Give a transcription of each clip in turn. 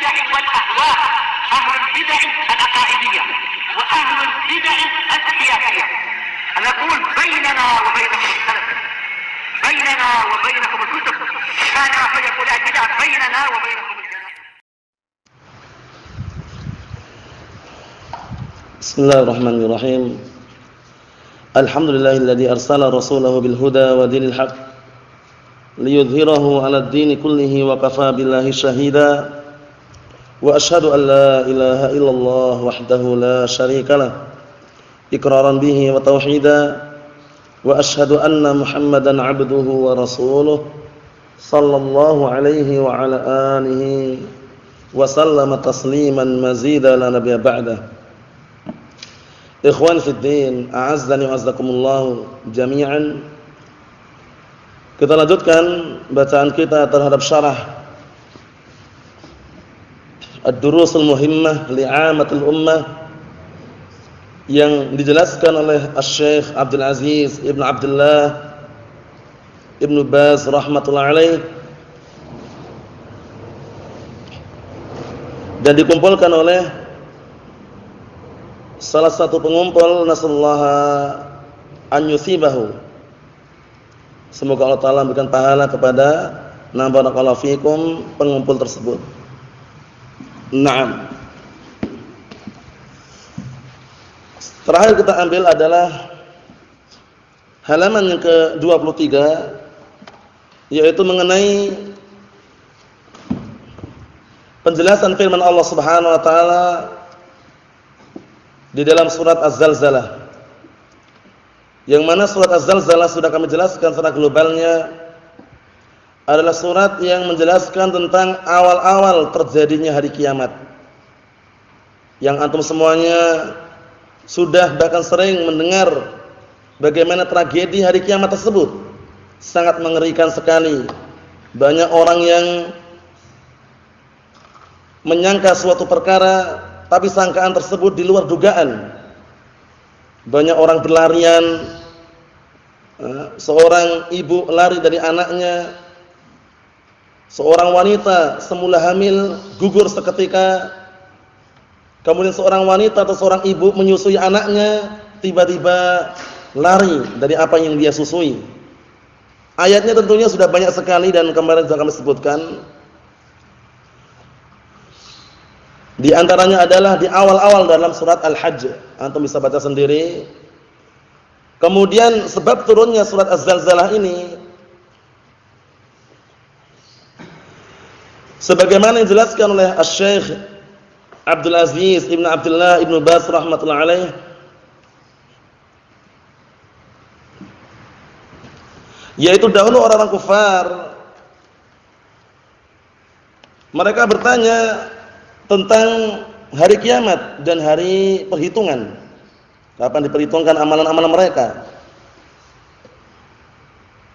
البدع والأهواء، أهل البدع العقائدية وأهل البدع السياسية. نقول بيننا وبينكم السلف، بيننا وبينكم الكتب، كان فيقول البدع بيننا وبينكم الجنة. بسم الله الرحمن الرحيم. الحمد لله الذي أرسل رسوله بالهدى ودين الحق ليظهره على الدين كله وكفى بالله شهيدا وأشهد أن لا إله إلا الله وحده لا شريك له إقرارا به وتوحيدا وأشهد أن محمدا عبده ورسوله صلى الله عليه وعلى آله وسلم تسليما مزيدا لا نبي بعده. Ikhwan fi din, a'azzani wa azzakumullah jami'an. Kita lanjutkan bacaan kita terhadap syarah Ad-Durusul Muhimmah li'amatil ummah yang dijelaskan oleh Asy-Syaikh Abdul Aziz Ibn Abdullah Ibn Baz rahmatullahi alaih, dan dikumpulkan oleh salah satu pengumpul, nasallaha an yusibahu. Semoga Allah Ta'ala memberikan pahala kepada barakallahu fikum pengumpul tersebut. Naam. Terakhir kita ambil adalah halaman yang ke-23, yaitu mengenai penjelasan firman Allah Subhanahu wa taala di dalam surat Az-Zalzalah, yang mana surat Az-Zalzalah sudah kami jelaskan secara globalnya adalah surat yang menjelaskan tentang awal-awal terjadinya hari kiamat, yang antum semuanya sudah bahkan sering mendengar bagaimana tragedi hari kiamat tersebut. Sangat mengerikan sekali. Banyak orang yang menyangka suatu perkara, tapi sangkaan tersebut di luar dugaan. Banyak orang berlarian. Seorang ibu lari dari anaknya. Seorang wanita semula hamil gugur seketika. Kemudian seorang wanita atau seorang ibu menyusui anaknya, tiba-tiba lari dari apa yang dia susui. Ayatnya tentunya sudah banyak sekali dan kemarin sudah kami sebutkan. Di antaranya adalah di awal-awal dalam surat Al-Hajj. Antum bisa baca sendiri. Kemudian sebab turunnya surat Az-Zalzalah ini, sebagaimana yang dijelaskan oleh Asy-Syaikh Abdul Aziz Ibn Abdullah Ibn Baz rahmatullahi alaih, yaitu dahulu orang-orang kufar mereka bertanya tentang hari kiamat dan hari perhitungan, kapan diperhitungkan amalan-amalan mereka.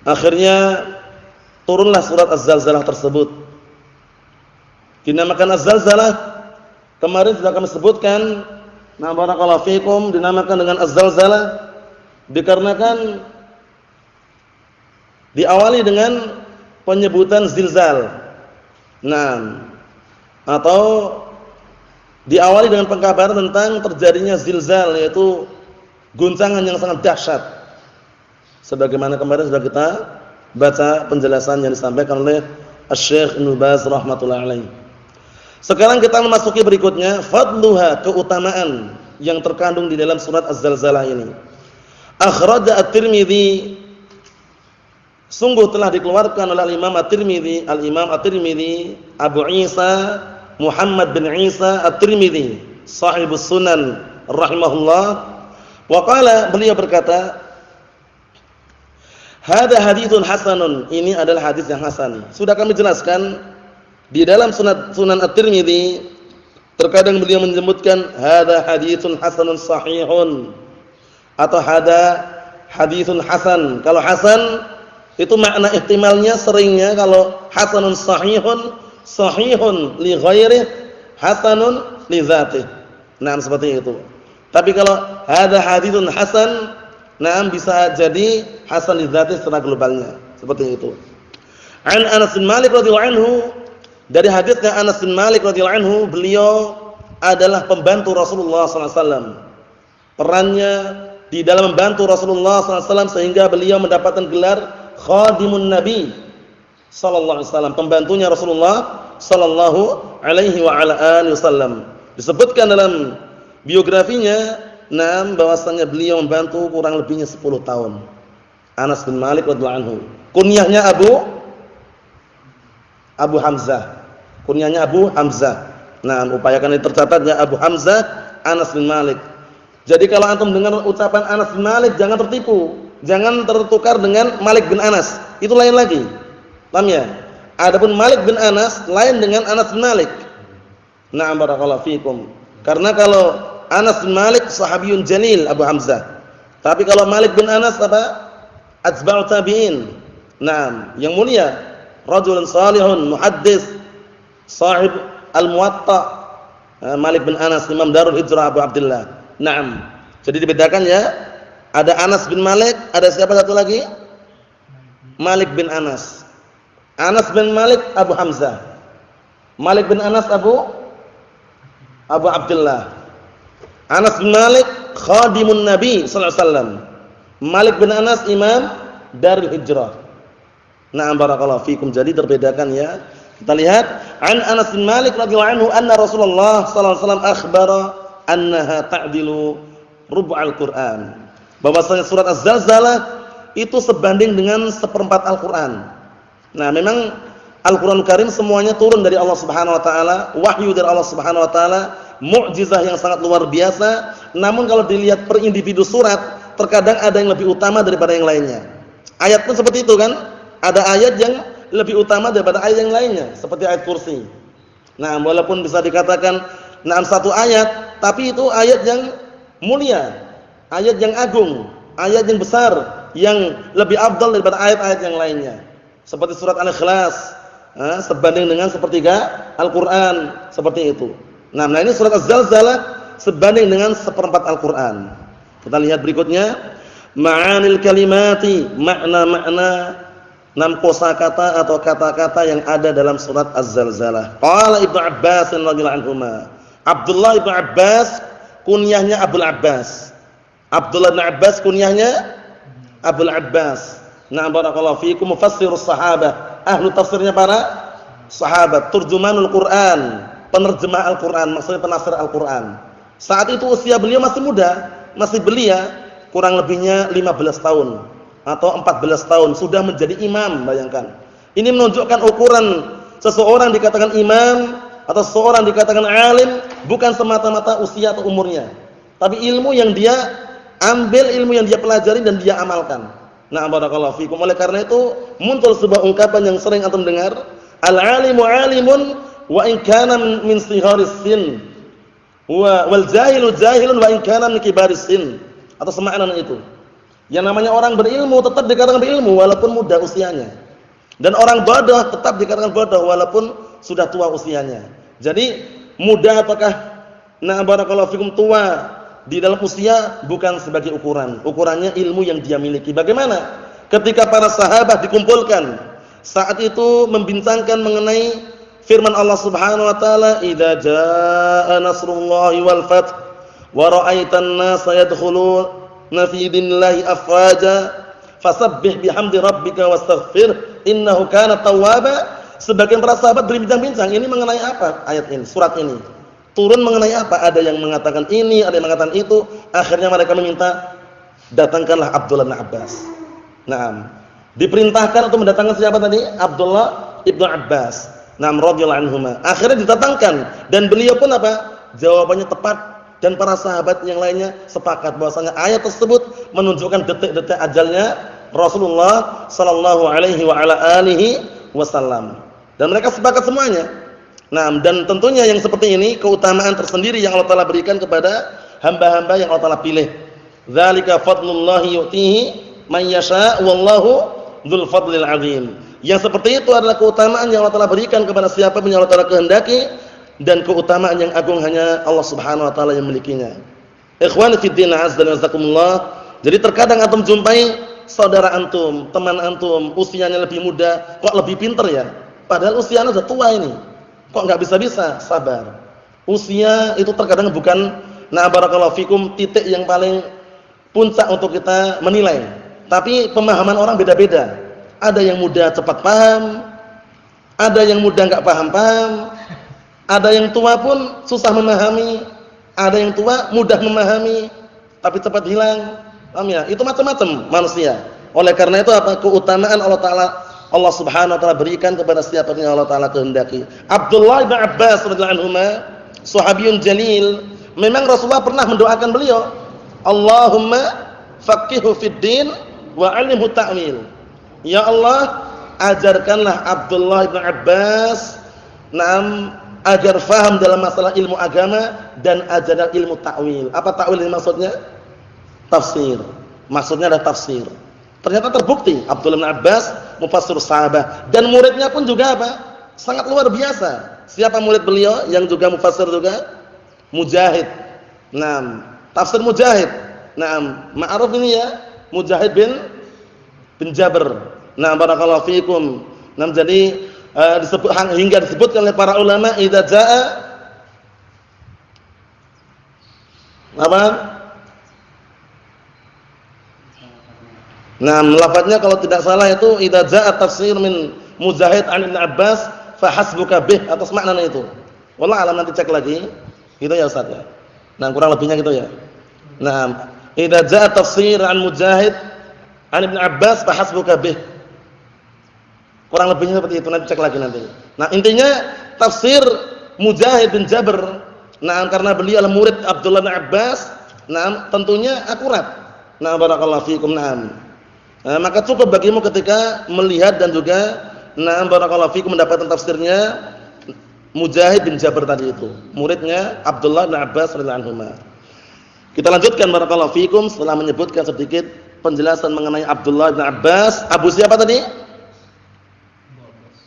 Akhirnya turunlah surat Az-Zalzalah tersebut. Dinamakan Az-Zalzalah, kemarin sudah kami sebutkan, barakallahu fikum, dinamakan dengan Az-Zalzalah dikarenakan diawali dengan penyebutan zilzal. Atau diawali dengan pengkabaran tentang terjadinya zilzal, yaitu guncangan yang sangat dahsyat. Sebagaimana kemarin sudah kita baca penjelasan yang disampaikan oleh Asy-Syaikh Ibnu Baz rahmatullahi alaihi. Sekarang kita memasuki berikutnya, fadluha, keutamaan yang terkandung di dalam surat Az-Zalzalah ini. Akhraja At-Tirmidzi, sungguh telah dikeluarkan oleh Al-Imam At-Tirmidzi, Al-Imam At-Tirmidzi Abu Isa Muhammad bin Isa At-Tirmidzi, sahibus sunan rahimahullah. Wa qala, beliau berkata, hadza haditsun hasanun, ini adalah hadis yang hasan. Sudah kami jelaskan di dalam Sunan At-Tirmidzi, terkadang beliau menyebutkan hadza haditsun hasanun sahihun atau hadza haditsun hasan. Kalau hasan itu makna ihtimalnya seringnya kalau hasanun sahihun, sahihun li ghairihi, hasanun li dzatihi. Seperti itu. Tapi kalau hadza haditsun hasan, bisa jadi hasan li dzatihi secara globalnya. Seperti itu. An Anas bin Malik radhiyallahu anhu, Dari hadisnya Anas bin Malik radhiyallahu anhu, beliau adalah pembantu Rasulullah sallallahu alaihi wasallam. Perannya di dalam membantu Rasulullah sallallahu alaihi wasallam sehingga beliau mendapatkan gelar khadimun Nabi sallallahu alaihi wasallam, pembantunya Rasulullah sallallahu alaihi wa ala alihi wasallam. Disebutkan dalam biografinya, bahwasanya beliau membantu kurang lebihnya 10 tahun. Anas bin Malik radhiyallahu anhu. Kunyahnya Abu Hamzah. Kunyahnya Abu Hamzah. Upayakan ini tercatatnya Abu Hamzah Anas bin Malik. Jadi kalau antum dengar ucapan Anas bin Malik, jangan tertipu, jangan tertukar dengan Malik bin Anas. Itu lain lagi. Paham ya? Adapun Malik bin Anas lain dengan Anas bin Malik. Na'am barakallahu fikum. Karena kalau Anas bin Malik sahabiyun jalil Abu Hamzah. Tapi kalau Malik bin Anas apa? Atba'u tabi'in. Yang mulia, rajulun salihun, muhaddis, sahib Al-Muwatta. Malik bin Anas, Imam Darul Hijrah Abu Abdullah. Jadi dibedakan ya. Ada Anas bin Malik, ada siapa satu lagi? Malik bin Anas. Anas bin Malik Abu Hamzah. Malik bin Anas Abu Abdullah. Anas bin Malik khadimun Nabi sallallahu alaihi wasallam. Malik bin Anas Imam Darul Hijrah. Barakallahu fikum. Jadi terbedakan ya. Kita lihat an Anas bin Malik radhiyallahu anhu anna Rasulullah sallallahu alaihi wasallam akhbara annaha ta'dilu rub'al Qur'an. Bahwasanya surat Az-Zalzalah itu sebanding dengan seperempat Al-Qur'an. Memang Al-Qur'an Karim semuanya turun dari Allah Subhanahu wa taala, wahyu dari Allah Subhanahu wa taala, mukjizah yang sangat luar biasa. Namun kalau dilihat per individu surat, terkadang ada yang lebih utama daripada yang lainnya. Ayat pun seperti itu kan? Ada ayat yang lebih utama daripada ayat yang lainnya, seperti ayat kursi. Walaupun bisa dikatakan satu ayat, tapi itu ayat yang mulia, ayat yang agung, ayat yang besar, yang lebih afdal daripada ayat-ayat yang lainnya. Seperti surat Al-Ikhlas, sebanding dengan sepertiga Al-Qur'an, seperti itu. Ini surat Az-Zalzalah sebanding dengan seperempat Al-Qur'an. Kita lihat berikutnya, ma'anil kalimati, makna-makna kosakata atau kata-kata yang ada dalam surat Az-Zalzalah. Qala Ibnu Abbas radhiyallahu anhuma. Abdullah Ibnu Abbas kunyahnya Abul Abbas. Abdullah bin Abbas kunyahnya Abul Abbas. Barakallahu fiikum, mufassirus sahabah. Ahlu tafsirnya para sahabat, turjumanul Quran, penerjemah Al-Qur'an, maksudnya penafsir Al-Qur'an. Saat itu usia beliau masih muda, masih belia, kurang lebihnya 15 tahun atau 14 tahun sudah menjadi imam, bayangkan. Ini menunjukkan ukuran seseorang dikatakan imam atau seseorang dikatakan alim bukan semata-mata usia atau umurnya, tapi ilmu yang dia ambil, ilmu yang dia pelajari dan dia amalkan. Barakallahu fikum. Oleh karena itu muncul sebuah ungkapan yang sering antum dengar, al-alimu alimun wa in kana min sigharis sin wal jahilu jahilun wa in kana min kibaris sin, atau semakna itu. Yang namanya orang berilmu tetap dikatakan berilmu walaupun muda usianya. Dan orang bodoh tetap dikatakan bodoh walaupun sudah tua usianya. Jadi muda apakah barakallahu fikum tua di dalam usia bukan sebagai ukuran. Ukurannya ilmu yang dia miliki. Bagaimana ketika para sahabat dikumpulkan saat itu membincangkan mengenai firman Allah Subhanahu wa taala, "Idza jaa nasrullahi wal fath wa ra'aitan nasa yadkhuluna fi dinillahi afwaja fasabbih bihamdi rabbika wastaghfir innahu kana tawwaba." Sebagian para sahabat berbincang-bincang, ini mengenai apa ayat ini, surat ini? Turun mengenai apa? Ada yang mengatakan ini, ada yang mengatakan itu. Akhirnya mereka meminta, datangkanlah Abdullah bin Abbas. Diperintahkan untuk mendatangkan siapa tadi? Abdullah ibnu Abbas. Radhiyallahu anhuma. Akhirnya didatangkan dan beliau pun apa? Jawabannya tepat dan para sahabat yang lainnya sepakat bahwasanya ayat tersebut menunjukkan detik-detik ajalnya Rasulullah sallallahu alaihi wa ala alihi wasallam. Dan mereka sepakat semuanya. Dan tentunya yang seperti ini keutamaan tersendiri yang Allah Taala berikan kepada hamba-hamba yang Allah Taala pilih. Dzalika fadlullahi yu'tihi man yasha' wallahu dzul fadlil 'adzim. Yang seperti itu adalah keutamaan yang Allah Taala berikan kepada siapa pun yang Allah Taala kehendaki, dan keutamaan yang agung hanya Allah Subhanahu wa taala yang memilikinya. Ikhwani fid din, azza wa jazakumullah. Jadi terkadang antum jumpai saudara antum, teman antum, usianya lebih muda, kok lebih pintar ya? Padahal usianya sudah tua ini. Kok enggak bisa-bisa? Sabar. Usia itu terkadang bukan barakallahu fikum titik yang paling puncak untuk kita menilai. Tapi pemahaman orang beda-beda. Ada yang muda cepat paham, ada yang muda enggak paham-paham, ada yang tua pun susah memahami, ada yang tua mudah memahami tapi cepat hilang. Paham ya? Itu macam-macam manusia. Oleh karena itu apa? Keutamaan Allah Subhanahu wa taala berikan kepada siapa yang Allah taala kehendaki. Abdullah bin Abbas radhiyallahu anhuma, sahabiyun jalil, memang Rasulullah pernah mendoakan beliau, Allahumma faqihhu fid din wa 'allimhu ta'wil. Ya Allah, ajarkanlah Abdullah bin Abbas agar faham dalam masalah ilmu agama dan ajarkan ilmu ta'wil. Apa ta'wil ini maksudnya? Tafsir. Maksudnya adalah tafsir. Ternyata terbukti Abdullah bin Abbas mufassir sahabat dan muridnya pun juga apa? Sangat luar biasa. Siapa murid beliau yang juga mufassir juga? Mujahid. Tafsir Mujahid. Ma'ruf ini ya, Mujahid bin Jabr. Barakallahu fikum. Jadi disebut hingga disebutkan oleh para ulama idza jaa apa? Lafadznya kalau tidak salah itu idza jaa tafsir min Mujahid an Ibnu Abbas fa hasbuka bih, atas maknanya itu. Wallah alam, nanti cek lagi. Gitu ya Ustaz ya. Kurang lebihnya gitu ya. Idza jaa tafsir an Mujahid an Ibnu Abbas fa hasbuka bih. Kurang lebihnya seperti itu, nanti cek lagi nanti. Intinya tafsir Mujahid bin Jabr, karena beliau adalah murid Abdullah bin Abbas, tentunya akurat. Barakallahu fikum. Maka cukup bagimu ketika melihat dan juga barakallahu fikum mendapatkan tafsirnya Mujahid bin Jabr tadi itu, muridnya Abdullah bin Abbas radhiyallahu anhuma. Kita lanjutkan barakallahu fikum setelah menyebutkan sedikit penjelasan mengenai Abdullah bin Abbas. Abu siapa tadi?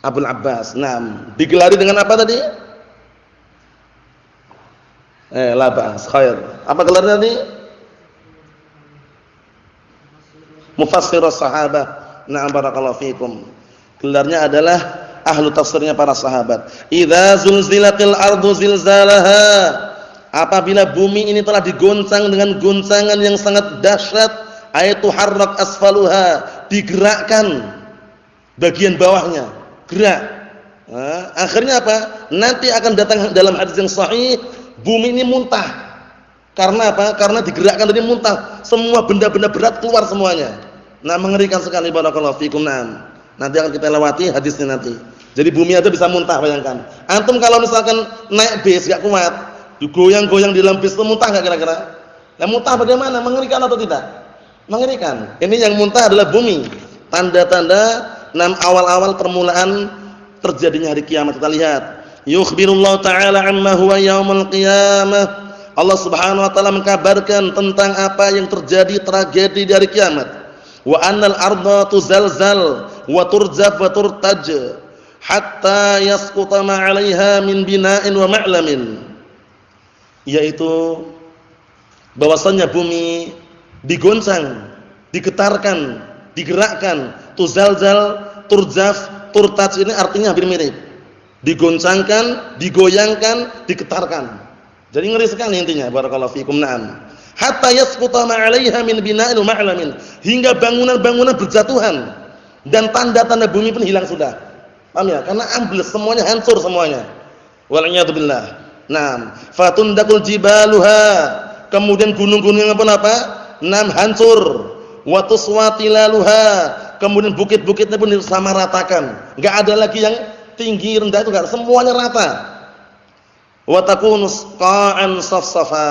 Abul Abbas. Digelari dengan apa tadi? La ba'as, khair. Apa gelarnya tadi? Mufassirus sahabah. Barakallahu fikum. Gelarnya adalah ahlu tafsirnya para sahabat. Idza zulzilatil ardu zilzalaha. Apabila bumi ini telah digoncang dengan goncangan yang sangat dahsyat, ayatu harrak asfaluha, digerakkan bagian bawahnya, gerak. Akhirnya apa? Nanti akan datang dalam hadis yang sahih, bumi ini muntah. Karena apa? Karena digerakkan tadi muntah, semua benda-benda berat keluar semuanya. Mengerikan sekali barakallahu fikum. Nanti akan kita lewati hadisnya nanti. Jadi bumi aja bisa muntah, bayangkan. Antum kalau misalkan naik bis enggak kuat, digoyang-goyang di dalam bis itu muntah enggak kira-kira? Muntah bagaimana? Mengerikan atau tidak? Mengerikan. Ini yang muntah adalah bumi. Tanda-tanda awal-awal permulaan terjadinya hari kiamat. Kita lihat. Yukhbirullahu ta'ala amma huwa yaumul qiyamah. Allah Subhanahu wa taala mengkabarkan tentang apa yang terjadi tragedi di hari kiamat. Wa annal arda tuzalzal wa turjaf wa turtaj hatta yasquta ma 'alaiha min bina'in wa ma'lamin. Yaitu bahwasanya bumi digoncang, digetarkan, digerakkan. Tuzalzal, turjaf, turtaj ini artinya hampir mirip. Digoncangkan, digoyangkan, digetarkan. Jadi ngeri sekali intinya. Barakallahu fikum. Hatta yasquta ma 'alaiha min bina'in wa ma'lamin, hingga bangunan-bangunan berjatuhan dan tanda-tanda bumi pun hilang sudah. Paham ya? Karena ambles semuanya, hancur semuanya. Wal iyad billah. Fatundakul jibaluha, kemudian gunung-gunung apa? Hancur. Wa tuswatilaluha, kemudian bukit-bukitnya pun disamaratakan. Enggak ada lagi yang tinggi rendah, itu enggak, semuanya rata. Wa takunu qa'an safsafa,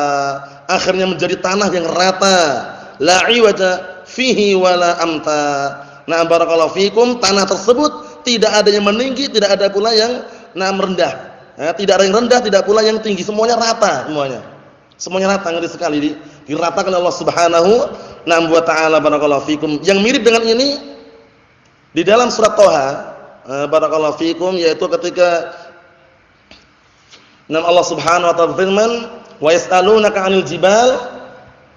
akhirnya menjadi tanah yang rata, la iwaja fihi wala amta. Barakallahu fikum, tanah tersebut tidak ada yang meninggi, tidak ada pula yang rendah. Tidak ada yang rendah, tidak pula yang tinggi, semuanya rata semuanya. Semuanya rata, ngeri sekali diratakan Allah Subhanahu wa ta'ala. Barakallahu fikum. Yang mirip dengan ini di dalam surat Thaha, barakallahu fikum, yaitu ketika Allah Subhanahu wa ta'ala firman, wa yas'alunaka 'anil jibal.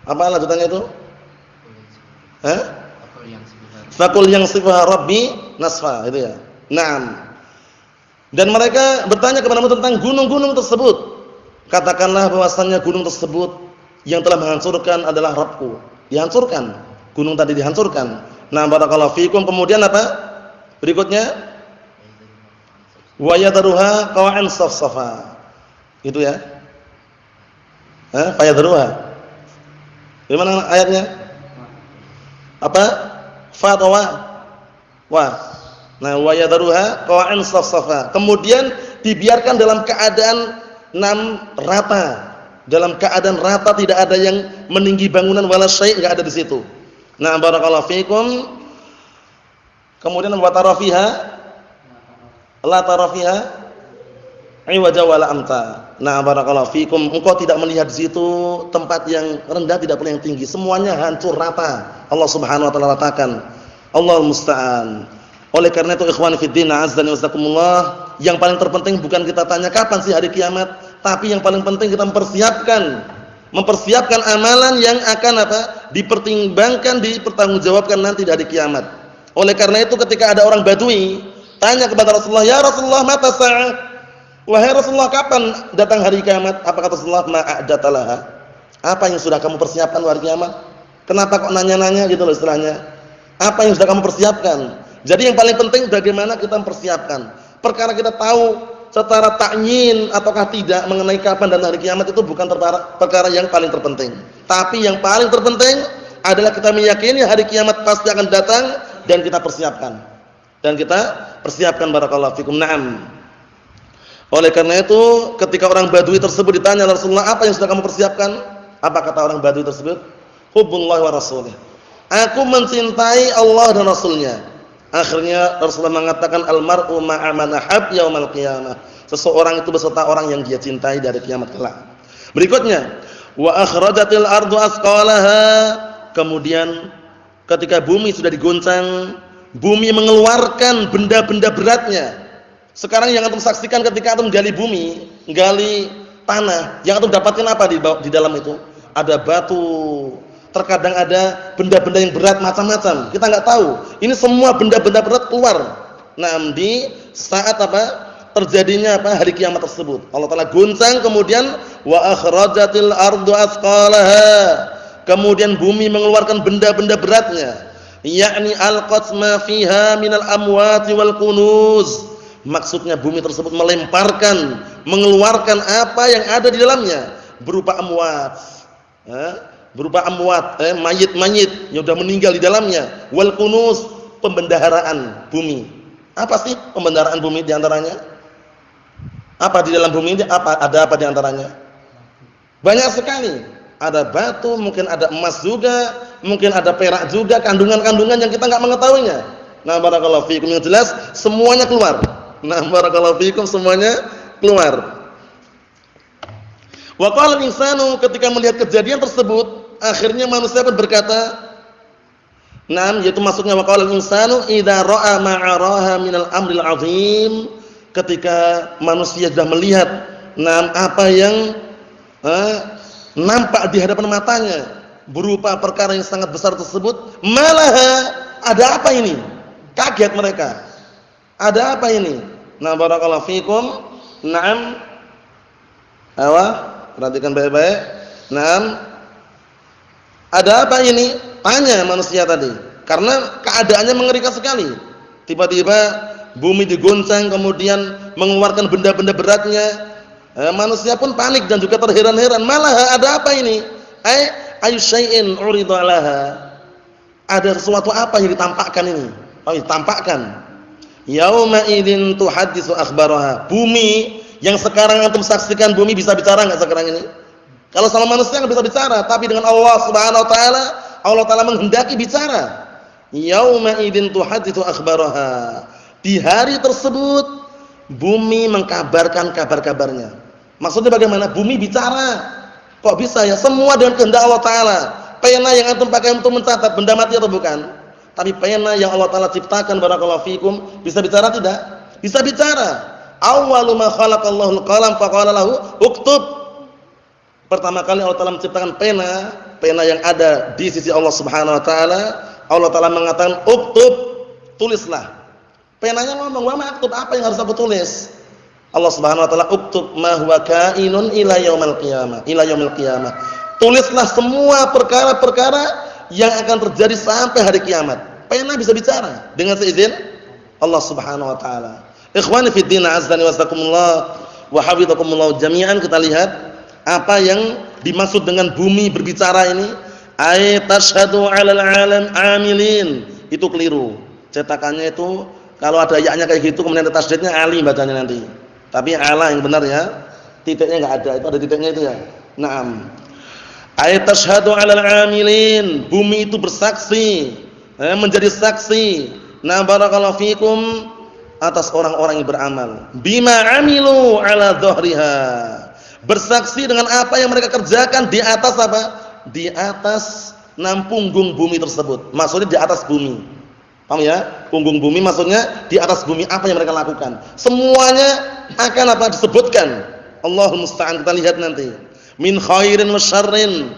Apa lanjutannya itu? Faqul yansifuha rabbi nasfa, itu ya. Dan mereka bertanya kepadamu tentang gunung-gunung tersebut. Katakanlah bahwasannya gunung tersebut yang telah menghancurkan adalah Rabbku. Dihancurkan. Gunung tadi dihancurkan. Nah, barakallahu fikum. Kemudian apa? Berikutnya, wa yadruha qawa'an safsafa. Itu ya. Fayadruha. Bagaimana ayatnya? Apa? Fatwa. Wah. Nah, wa yadruha qawa'an safsafa. Kemudian dibiarkan dalam keadaan rata. Dalam keadaan rata, tidak ada yang meninggi bangunan wala syai', enggak ada di situ. Nah, barakallahu fikum. Kemudian wa tarafiha la tarafiha iwaja wala amta. Nah, barakallahu fikum. Engkau tidak melihat di situ tempat yang rendah, tidak pula yang tinggi. Semuanya hancur rata. Allah Subhanahu wa taala katakan, Allahul musta'an. Oleh karena itu ikhwan fiddin, azza wa jazakumullah, yang paling terpenting bukan kita tanya kapan sih hari kiamat, tapi yang paling penting kita mempersiapkan amalan yang akan dipertimbangkan, dipertanggungjawabkan nanti di hari kiamat. Oleh karena itu ketika ada orang Badui tanya kepada Rasulullah, "Ya Rasulullah, mata sa'ah?" Wahai Rasulullah, kapan datang hari kiamat? Apa kata Rasulullah? "Ma'adatalaha." Apa yang sudah kamu persiapkan hari kiamat? Kenapa kok nanya-nanya gitu loh istilahnya? Apa yang sudah kamu persiapkan? Jadi yang paling penting bagaimana kita mempersiapkan. Perkara kita tahu secara ta'yin ataukah tidak mengenai kapan dan hari kiamat itu bukan perkara yang paling terpenting. Tapi yang paling terpenting adalah kita meyakini hari kiamat pasti akan datang dan kita persiapkan. Barakallahu fikum. Naam. Oleh karena itu ketika orang Badui tersebut ditanya Rasulullah, apa yang sudah kamu persiapkan? Apa kata orang Badui tersebut? Hubbullah wa rasulih. Aku mencintai Allah dan Rasulnya. Akhirnya Rasulullah mengatakan al-mar'u ma'a man ahab yaumal qiyamah. Seseorang itu beserta orang yang dia cintai dari kiamat kelak. Berikutnya, wa akhrajatil ardu asqalaha. Kemudian ketika bumi sudah diguncang, bumi mengeluarkan benda-benda beratnya. Sekarang yang antum saksikan ketika antum gali bumi, gali tanah, yang antum dapatkan apa di dalam itu? Ada batu. Terkadang ada benda-benda yang berat macam-macam. Kita enggak tahu. Ini semua benda-benda berat keluar. Nah, di saat terjadinya hari kiamat tersebut. Allah Taala guncang, kemudian wa akhrajatil ardu asqalaha. Kemudian bumi mengeluarkan benda-benda beratnya. Yakni alqat ma fiha minal amwati wal kunuz. Maksudnya bumi tersebut melemparkan, mengeluarkan apa yang ada di dalamnya berupa amwat. Mayit-mayit yang sudah meninggal di dalamnya, wal kunuz, pembendaharaan bumi. Apa sih pembendaharaan bumi di antaranya? Apa di dalam bumi ini ada apa di antaranya? Banyak sekali. Ada batu, mungkin ada emas juga, mungkin ada perak juga, kandungan-kandungan yang kita enggak mengetahuinya. Nah, barakallahu fiikum, yang jelas semuanya keluar. Nah, barakallahu fiikum, semuanya keluar. Wa qala al-insanu, ketika melihat kejadian tersebut, akhirnya manusia pun berkata, "Naam," yaitu maksudnya wa qala al-insanu idza ra'a ma 'araha minal amril 'azim, ketika manusia sudah melihat apa yang nampak di hadapan matanya berupa perkara yang sangat besar tersebut, malaha, ada apa ini? Kaget mereka. Ada apa ini? Nah, barakallahu fikum. Naam. Perhatikan baik-baik. Naam. Ada apa ini? Tanya manusia tadi. Karena keadaannya mengerikan sekali. Tiba-tiba bumi diguncang, kemudian mengeluarkan benda-benda beratnya. Manusia pun panik dan juga terheran-heran. Malah ada apa ini? Ayu syai'in urida 'alaha. Ada sesuatu apa yang ditampakkan ini? Ditampakkan. Yauma idzin tuhaddisu akhbaraha. Bumi yang sekarang antum saksikan, bumi bisa bicara enggak sekarang ini? Kalau sama manusia enggak bisa bicara, tapi dengan Allah Subhanahu wa taala, Allah taala menghendaki bicara. Yauma idzin tuhaddisu akhbaraha. Di hari tersebut bumi mengkabarkan kabar-kabarnya. Maksudnya bagaimana? Bumi bicara. Kok bisa ya? Semua dengan kehendak Allah taala. Pena yang antum pakai untuk mencatat benda mati atau bukan? Tapi pena yang Allah taala ciptakan, barakallahu fikum, bisa bicara tidak? Bisa bicara. Awwalu ma khalaqallahu al-qalam faqala lahu uktub. Pertama kali Allah taala menciptakan pena yang ada di sisi Allah Subhanahu wa taala. Allah taala mengatakan uktub, tulislah. Penanya ngomong, "Wa maktub," apa yang harus aku tulis? Allah Subhanahu wa taala, "Uktub ma huwa kainun ila yaumil qiyamah." Ila yaumil qiyamah. Tulislah semua perkara-perkara yang akan terjadi sampai hari kiamat. Pena bisa bicara dengan seizin Allah Subhanahu wa taala. Ikhwani fi din, azdani wasakumullah wa hafizakumullah jami'an. Kita lihat apa yang dimaksud dengan bumi berbicara ini. Ay tashhadu 'alal 'alam 'amilin. Itu keliru. Cetakannya itu kalau ada ya-nya kayak gitu kemudian ada tasydidnya ali bacanya nanti. Tapi ala yang benar ya. Titiknya enggak ada. Itu ada titiknya itu ya. Naam. Ay tashhadu 'alal 'amilin. Bumi itu bersaksi, menjadi saksi. Na barakallahu fikum atas orang-orang yang beramal. Bima 'amilu 'ala dhahriha. Bersaksi dengan apa yang mereka kerjakan di atas apa? Di atas punggung bumi tersebut. Maksudnya di atas bumi. Paham ya? Punggung bumi maksudnya di atas bumi apa yang mereka lakukan. Semuanya akan apa disebutkan. Allahul musta'an, kita lihat nanti. Min khairin wa syarrin.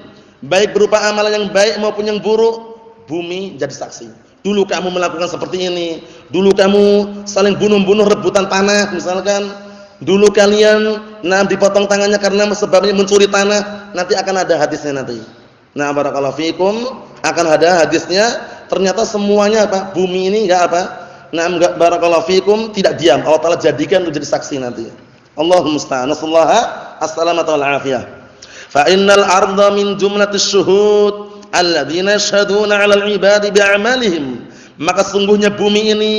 Baik berupa amalan yang baik maupun yang buruk, bumi jadi saksi. Dulu kamu melakukan seperti ini, dulu kamu saling bunuh-bunuh rebutan tanah misalkan, dulu kalian dipotong tangannya karena sebabnya mencuri tanah, nanti akan ada hadisnya nanti. Nah, barakallahu fikum, akan ada hadisnya. Ternyata semuanya apa? Bumi ini enggak apa? Enggak, barakallahu fikum, tidak diam. Allah Taala jadikan menjadi saksi nanti. Allahumma musta'an. Nasallahu as-salamata wal afiyah. Fa innal arda min jumlatis syuhud alladzina yashhaduna 'alal 'ibadi bi'amalihim. Maka sungguhnya bumi ini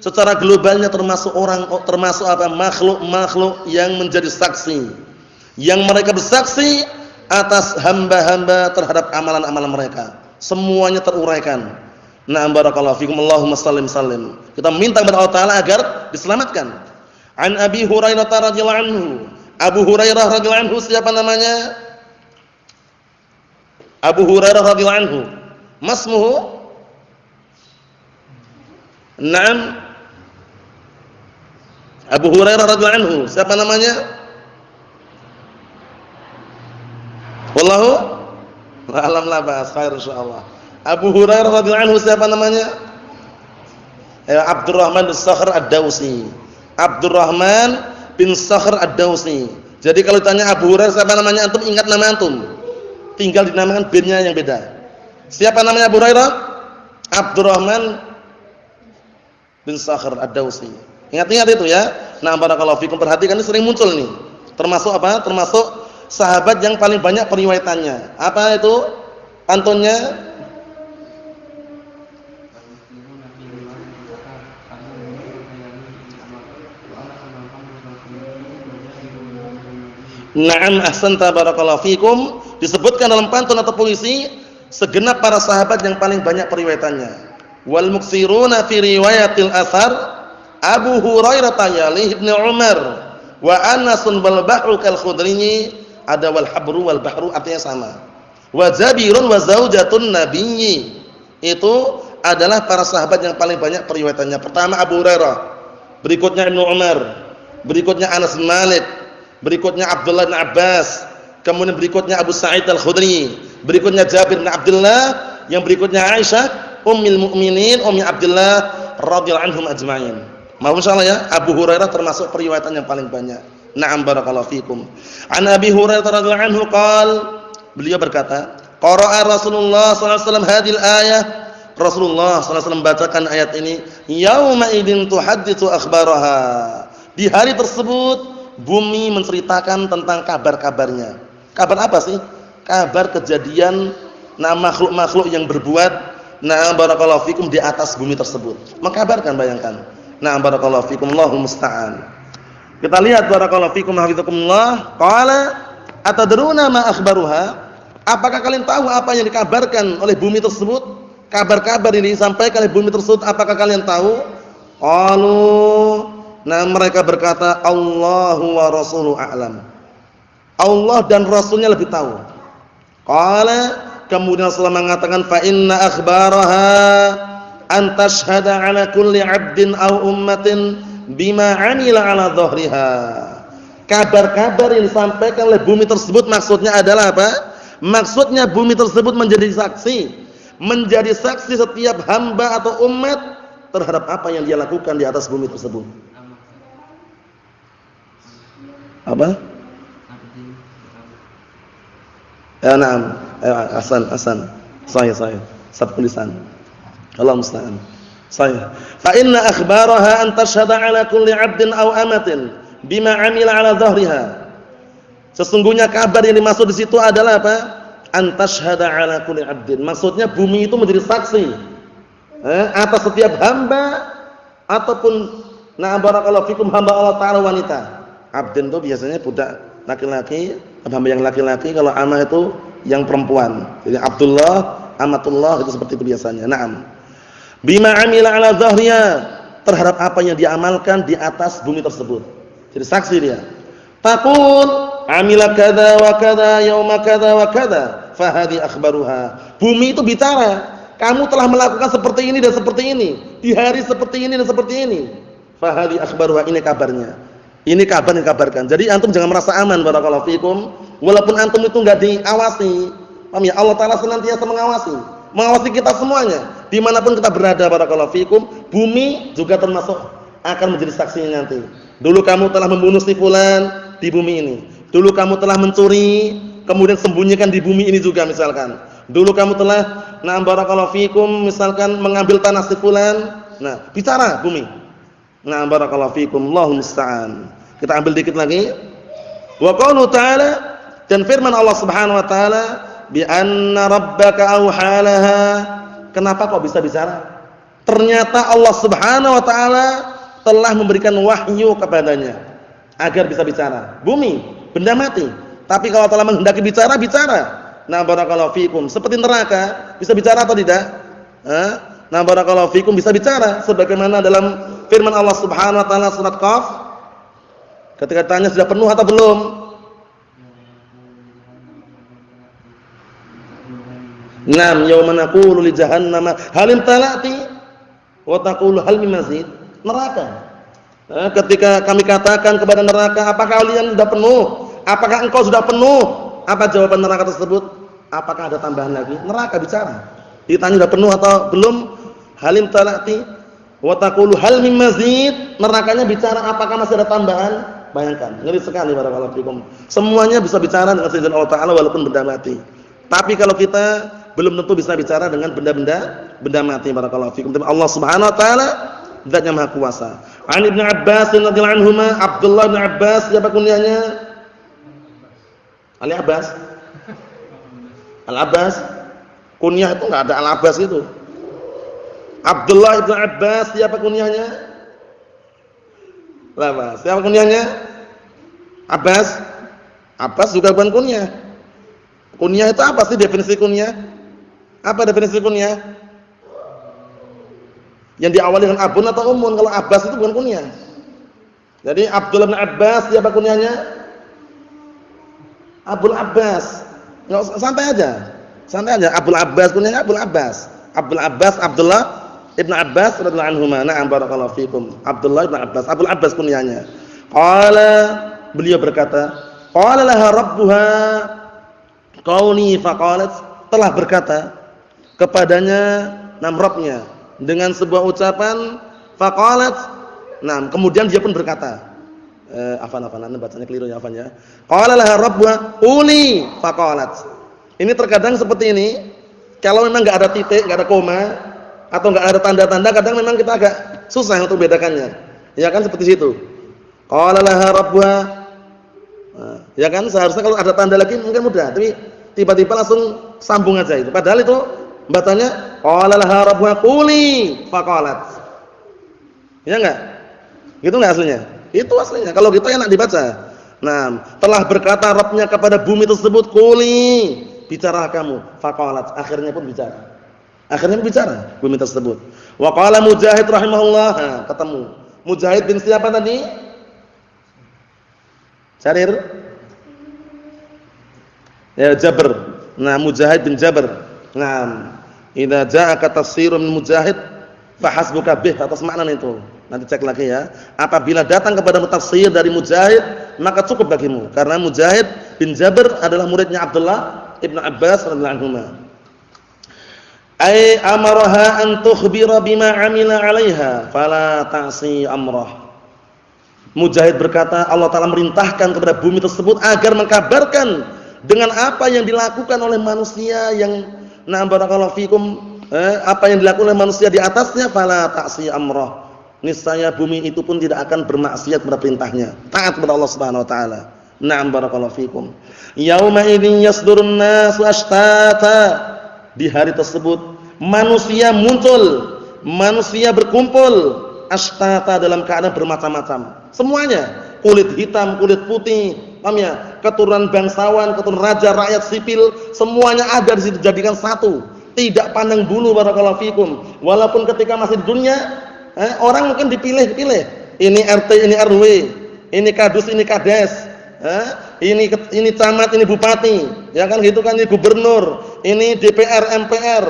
secara globalnya termasuk apa? Makhluk-makhluk yang menjadi saksi. Yang mereka bersaksi atas hamba-hamba terhadap amalan-amalan mereka. Semuanya teruraikan. Na'am barakallahu fikum. Allahumma sallim sallim. Kita minta kepada Allah Taala agar diselamatkan. An Abi Hurairah radhiyallahu anhu. Abu Hurairah radhiyallahu anhu, siapa namanya? Abu Hurairah radhiyallahu anhu. Masmuhu? Naam. Abu Hurairah radhiyallahu anhu, siapa namanya? Wallahu a'lam, la ba'as, khair insyaallah. Abu Hurairah radhiyallahu anhu, siapa namanya? Abdurrahman bin Sakhr Ad-Dausi. Abdurrahman bin Sakhr Ad-Dausi. Jadi kalau ditanya Abu Hurairah siapa namanya, antum ingat nama antum. Tinggal dinamakan bin-nya yang beda. Siapa namanya Abu Hurairah? Abdurrahman bin Sakhr Ad-Dausi. Ingat-ingat itu ya. Nah, barakallahu fikum, perhatikan ini sering muncul nih. Termasuk apa? Termasuk sahabat yang paling banyak periwayatannya. Apa itu pantunnya? Na'am ahsanta barakallahu fikum. Disebutkan dalam pantun atau puisi segenap para sahabat yang paling banyak periwayatannya. Wal muksiruna fi riwayatil athar Abu Hurairah yalih Ibnu Umar wa Anasun wal bahru kal khudri. Ada wal habru wal bahru artinya sama. Wa Jabirun wa zaujatun nabiyyi. Itu adalah para sahabat yang paling banyak periwayatannya. Pertama Abu Hurairah, berikutnya Ibnu Umar, berikutnya Anas bin Malik, berikutnya Abdullah bin Abbas, kemudian berikutnya Abu Sa'id Al-Khudri, berikutnya Jabir bin Abdullah, yang berikutnya Aisyah Ummul Mukminin Ummi Abdullah radhiyallahu anhum ajma'in. Masyaallah ya, Abu Hurairah termasuk periwayatan yang paling banyak. Na'am barakallahu fikum. An Abi Hurairah radhiyallahu anhu beliau berkata, qara'a Rasulullah sallallahu alaihi wasallam hadhil ayah. Rasulullah sallallahu alaihi wasallam bacakan ayat ini, yauma idzin tuhadditsu akhbaraha. Di hari tersebut bumi menceritakan tentang kabar-kabarnya. Kabar apa sih? Kabar kejadian makhluk-makhluk yang berbuat barakallahu fikum di atas bumi tersebut. Mengkabarkan, bayangkan. Barakallahu fikum, Allahul musta'an. Kita lihat barakallahu fikum hafizakumullah. Qala atadruna ma akhbaruha? Apakah kalian tahu apa yang dikabarkan oleh bumi tersebut? Kabar-kabar ini disampaikan oleh bumi tersebut, apakah kalian tahu? Qalu, mereka berkata, Allahu wa rasuluhu a'lam. Allah dan Rasulnya lebih tahu. Qala, kemudian Rasulullah mengatakan, fa inna akhbaraha an tashhada ala kulli 'abdin aw ummatin bima 'amila 'ala dhahriha. Kabar-kabar yang disampaikan oleh bumi tersebut maksudnya adalah apa? Maksudnya bumi tersebut menjadi saksi setiap hamba atau umat terhadap apa yang dia lakukan di atas bumi tersebut. Apa? Ya, na'am. Hasan. Sahih. Sabqul lisan. Allah musta'an. Sahih. Fa inna akhbaraha an tashhada 'ala kulli 'abdin aw amatin bima 'amila 'ala dhahriha. Sesungguhnya kabar yang dimaksud di situ adalah apa? An tashhada 'ala kulli 'abdin. Maksudnya bumi itu menjadi saksi atas setiap hamba ataupun barakallahu fikum hamba Allah Ta'ala wanita. Abdin itu biasanya budak laki-laki, hamba yang laki-laki, kalau amah itu yang perempuan. Jadi Abdullah, amatullah itu seperti itu biasanya. Naam. Bima 'amila 'ala dhahriya, terhadap apa yang dia amalkan di atas bumi tersebut. Jadi saksi dia. Taqul 'amila kadza wa kadza yauma kadza wa kadza, fa hadhi akhbaruha. Bumi itu bicara, kamu telah melakukan seperti ini dan seperti ini, di hari seperti ini dan seperti ini. Fa hadhi akhbaruha, ini kabarnya. Ini kabar yang dikabarkan. Jadi antum jangan merasa aman, barakallahu fikum, walaupun antum itu enggak diawasi. Paham ya? Allah Ta'ala senantiasa mengawasi kita semuanya, dimanapun kita berada, barakallahu fikum. Bumi juga termasuk akan menjadi saksinya nanti. Dulu kamu telah membunuh si fulan di bumi ini. Dulu kamu telah mencuri, kemudian sembunyikan di bumi ini juga misalkan. Dulu kamu telah barakallahu fikum misalkan mengambil tanah si fulan. Nah, bicara bumi. Barakallahu fikum, Allahul musta'an. Kita ambil dikit lagi. Wa qaulu ta'ala, dan firman Allah Subhanahu wa taala, bi anna rabbaka auhalaha. Kenapa kok bisa bicara? Ternyata Allah Subhanahu wa taala telah memberikan wahyu kepadanya agar bisa bicara. Bumi, benda mati. Tapi kalau telah menghendaki bicara, bicara. Barakallahu fikum. Seperti neraka, bisa bicara atau tidak? Barakallahu fikum, bisa bicara sebagaimana dalam firman Allah Subhanahu wa taala surat Qaf ketika tanya sudah penuh atau belum? Naam, yauma naqulu li jahannama hal imtala'ti wa taqulu hal min mazid. Neraka. Ketika kami katakan kepada neraka, apakah kalian sudah penuh? Apakah engkau sudah penuh? Apa jawaban neraka tersebut? Apakah ada tambahan lagi? Neraka bicara. Ditanya sudah penuh atau belum? Hal imtala'ti wa taqulu hal min mazid. Nerakanya bicara, apakah masih ada tambahan? Bayangkan, ngeri sekali barakallahu fikum. Semuanya bisa bicara dengan izin Allah Ta'ala walaupun benda mati. Tapi kalau kita belum tentu bisa bicara dengan benda mati, barakallahu fikum. Tapi Allah Subhanahu wa taala Zat-Nya Maha Kuasa. An Ibnu Abbas radhiyallahu anhuma, Abdullah bin Abbas, siapa kunyahnya? Ali Abbas. Al-Abbas. Kunyah itu enggak ada Al-Abbas itu. Abdullah bin Abbas, siapa kunyahnya? Lama. Siapa kunyahnya? Abbas. Abbas juga bukan kunyah. Kunyah itu apa sih definisi kunyah? Apa definisi kunyah? Yang diawali dengan abun atau umun. Kalau Abbas itu bukan kunyah. Jadi Abdullah bin Abbas, siapa kunyahnya? Abul Abbas. Enggak, santai aja. Santai aja. Abul Abbas kunyahnya Abul Abbas. Abdul Abbas Abdullah Ibnu Abbas radhiyallahu anhuma. Na'am, barakallahu fikum. Abdullah bin Abbas, Abul Abbas kunyahnya. Qala, beliau berkata, qala laha rabbuha qauni faqalat, telah berkata kepadanya Rabbnya dengan sebuah ucapan faqalat. Nah, kemudian dia pun berkata, afan bacanya keliru ya, afan ya. Qala laha rabbuha quli faqalat. Ini terkadang seperti ini, kalau memang enggak ada titik, enggak ada koma atau enggak ada tanda-tanda, kadang memang kita agak susah untuk bedakannya. Ya kan seperti itu. Qala laha rabbuha. Nah, ya kan seharusnya kalau ada tanda lagi mungkin mudah, tapi tiba-tiba langsung sambung aja itu. Padahal itu bacanya qala laha rabbuha quli faqalat. Ya enggak? Gitu enggak aslinya? Itu aslinya. Kalau gitu enak dibaca. Nah, telah berkata Rabbnya kepada bumi tersebut, quli, bicara kamu, faqalat. Akhirnya pun bicara. Akhirnya bicara bumi tersebut. Wa qala Mujahid rahimahullah, nah, ketemu. Mujahid bin siapa tadi? Jarir. Ya, Jabr. Nah, Mujahid bin Jabr. Nah, idza ja'aka tafsirun Mujahid fahasbuka bih, atas makna itu. Nanti cek lagi ya. Apabila datang kepada tafsir dari Mujahid, maka cukup bagimu. Karena Mujahid bin Jabr adalah muridnya Abdullah Ibnu Abbas radhiyallahu anhuma. Ai amaraha an tukhbira bima amila 'alaiha fala ta'si amrah. Mujahid berkata, Allah Ta'ala merintahkan kepada bumi tersebut agar mengkabarkan dengan apa yang dilakukan oleh manusia yang barakallahu fikum, apa yang dilakukan oleh manusia di atasnya, fala ta'si amrah. Niscaya bumi itu pun tidak akan bermaksiat pada perintahnya, taat kepada Allah Subhanahu wa taala. Na'am barakallahu fikum. Yauma idzin yasdurun nasu ashtata. Di hari tersebut manusia muncul, manusia berkumpul ashtata dalam keadaan bermacam-macam. Semuanya, kulit hitam, kulit putih, paham ya? Keturunan bangsawan, keturunan raja, rakyat sipil, semuanya ada di situ dijadikan satu. Tidak pandang bulu barakallahu fikum. Walaupun ketika masih di dunia, orang mungkin dipilih-pilih. Ini RT, ini RW, ini kadus, ini kades, ini camat, ini bupati, ya kan gitu kan, ini gubernur, ini DPR, MPR,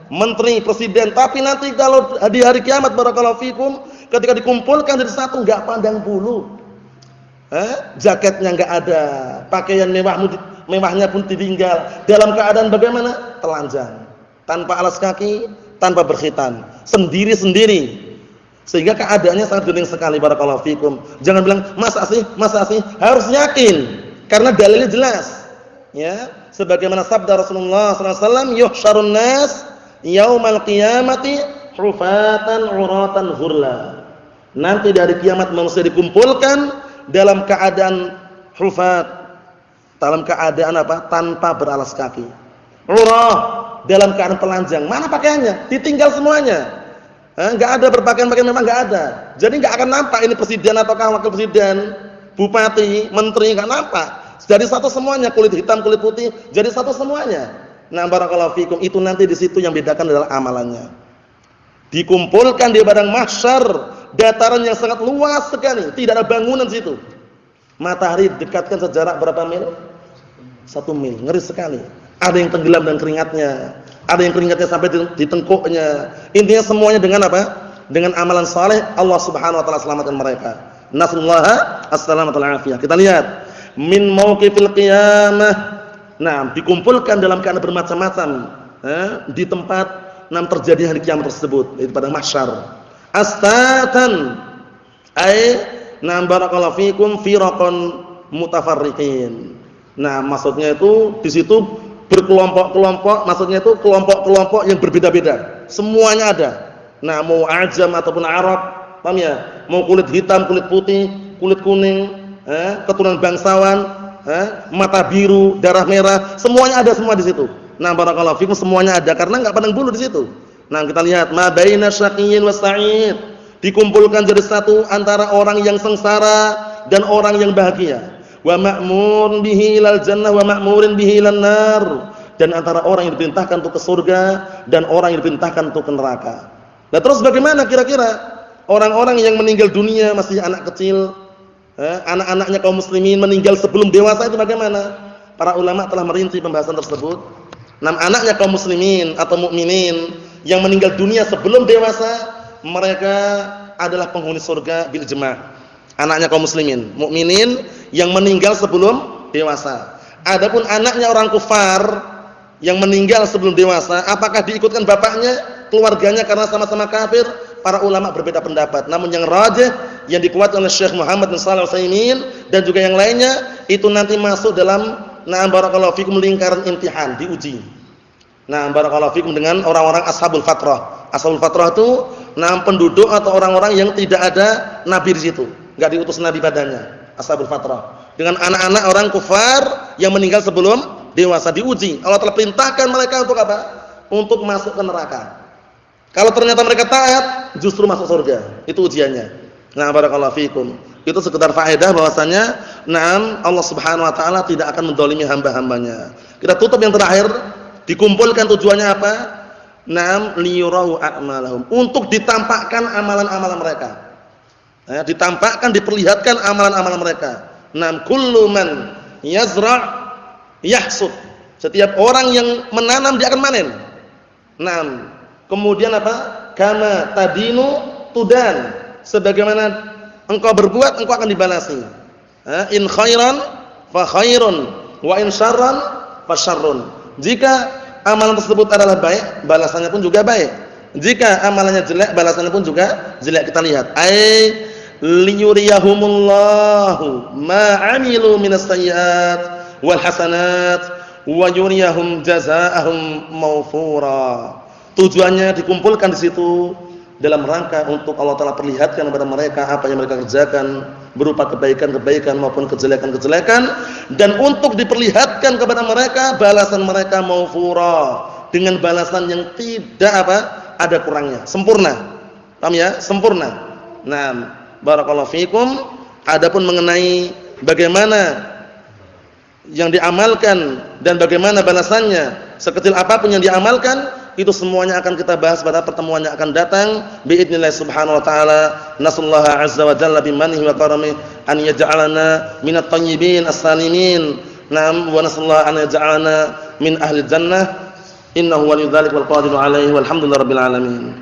menteri, presiden. Tapi nanti kalau di hari kiamat barakallahu fikum, ketika dikumpulkan dari satu, enggak pandang bulu. Jaketnya enggak ada, pakaian mewahnya pun ditinggal. Dalam keadaan bagaimana? Telanjang, tanpa alas kaki, tanpa berkhitan, sendiri-sendiri. Sehingga keadaannya sangat genting sekali barakallahu fikum. Jangan bilang masa sih, harus yakin karena dalilnya jelas. Ya, sebagaimana sabda Rasulullah sallallahu alaihi wasallam, yuhsyarun nas yaumal qiyamati hufatan uratan ghurla. Nanti dari kiamat manusia dikumpulkan dalam keadaan hufat, dalam keadaan apa? Tanpa beralas kaki. Urah, dalam keadaan telanjang. Mana pakaiannya? Ditinggal semuanya. Enggak ada berpakaian-pakaian, memang enggak ada. Jadi enggak akan nampak ini presiden ataukah wakil presiden, bupati, menteri, enggak nampak. Jadi satu semuanya, kulit hitam, kulit putih, jadi satu semuanya. Nah, barakallahu fikum, itu nanti di situ yang bedakan adalah amalannya. Dikumpulkan di padang mahsyar, dataran yang sangat luas sekali, tidak ada bangunan di situ. Matahari dekatkan sejarak berapa mil? 1 mil, ngeri sekali. Ada yang tenggelam dengan keringatnya, ada yang keringatnya sampai di tengkuknya. Intinya semuanya dengan apa? Dengan amalan saleh, Allah Subhanahu wa taala selamatkan mereka. Nasallaha as-salamata wal afiyah. Kita lihat min mauqifil qiyamah. Nah, dikumpulkan dalam keadaan bermacam-macam, di tempat terjadi hari kiamat tersebut, itu pada mahsyar. Astatan ay barakallahu fikum firaqan mutafarriqin. Nah, maksudnya itu di situ berkelompok-kelompok, maksudnya itu kelompok-kelompok yang berbeda-beda. Semuanya ada. Nah, mau ajam ataupun Arab, paham ya? Mau kulit hitam, kulit putih, kulit kuning, keturunan bangsawan, mata biru, darah merah, semuanya ada semua di situ. Nah, barakallahu fikum, semuanya ada karena enggak pandang bulu di situ. Nah, kita lihat ma baina syaqiyyin wa sa'id. Dikumpulkan jadi satu antara orang yang sengsara dan orang yang bahagia. Wa ma'murun bihi ilal jannah wa ma'murin bihi ilan nar. Dan antara orang yang diperintahkan untuk ke surga dan orang yang diperintahkan untuk ke neraka. Nah, terus bagaimana kira-kira orang-orang yang meninggal dunia masih anak kecil, anak-anaknya kaum muslimin meninggal sebelum dewasa itu bagaimana? Para ulama telah merinci pembahasan tersebut. Anaknya kaum muslimin atau mukminin yang meninggal dunia sebelum dewasa, mereka adalah penghuni surga bil ijma'. Anaknya kaum muslimin, mukminin yang meninggal sebelum dewasa. Adapun anaknya orang kufar yang meninggal sebelum dewasa, apakah diikutkan bapaknya, keluarganya karena sama-sama kafir? Para ulama berbeda pendapat. Namun yang rajih, yang dikuatkan oleh Syekh Muhammad bin Shalih Al-Utsaimin dan juga yang lainnya, itu nanti masuk dalam barakallahu fikum lingkaran imtihan, diuji. Barakallahu fikum dengan orang-orang ashabul fatrah. Ashabul fatrah itu penduduk atau orang-orang yang tidak ada nabi di situ, enggak diutus nabi padanya. Ashabul fatrah. Dengan anak-anak orang kufar yang meninggal sebelum dewasa, diuji. Allah telah perintahkan mereka untuk apa? Untuk masuk ke neraka. Kalau ternyata mereka taat, justru masuk surga. Itu ujiannya. Barakallahu fikum. Itu sekedar faedah bahwasanya Allah Subhanahu wa taala tidak akan mendolimi hamba-hambanya. Kita tutup yang terakhir. Dikumpulkan tujuannya apa? Liyurahu a'malahum. Untuk ditampakkan amalan-amalan mereka. Ditampakkan, diperlihatkan amalan-amalan mereka. Kullu man yazra' yahsud. Setiap orang yang menanam dia akan panen. Kemudian apa? Kama tadinu tudan. Sebagaimana engkau berbuat, engkau akan dibalasi. In khairan fa khairun wa in syarran fa syarrun. Jika amalan tersebut adalah baik, balasannya pun juga baik. Jika amalannya jelek, balasannya pun juga jelek. Kita lihat. liyuriyahumullahu ma 'amilu minas sayyi'at wal hasanat wa yuriyahum jazaa'ahum mawfura. Tujuannya dikumpulkan di situ dalam rangka untuk Allah Ta'ala perlihatkan kepada mereka apa yang mereka kerjakan berupa kebaikan-kebaikan maupun kejelekan-kejelekan, dan untuk diperlihatkan kepada mereka balasan mereka mawfura, dengan balasan yang tidak ada kurangnya, sempurna. Paham ya? Sempurna. Nah, barakallahu fikum. Adapun mengenai bagaimana yang diamalkan dan bagaimana balasannya, sekecil apapun yang diamalkan, itu semuanya akan kita bahas pada pertemuan yang akan datang biidznillah subhanahu wa ta'ala. Nasallaha azza wa jalla bimanihi wa karamihi an yaj'alana minat thayyibin as-salimin. Naam, wa nasallaha an yaj'alana min ahli jannah. Innahu waliyyu dzalika wal qadiru alaihi walhamdulillahirabbil alamin.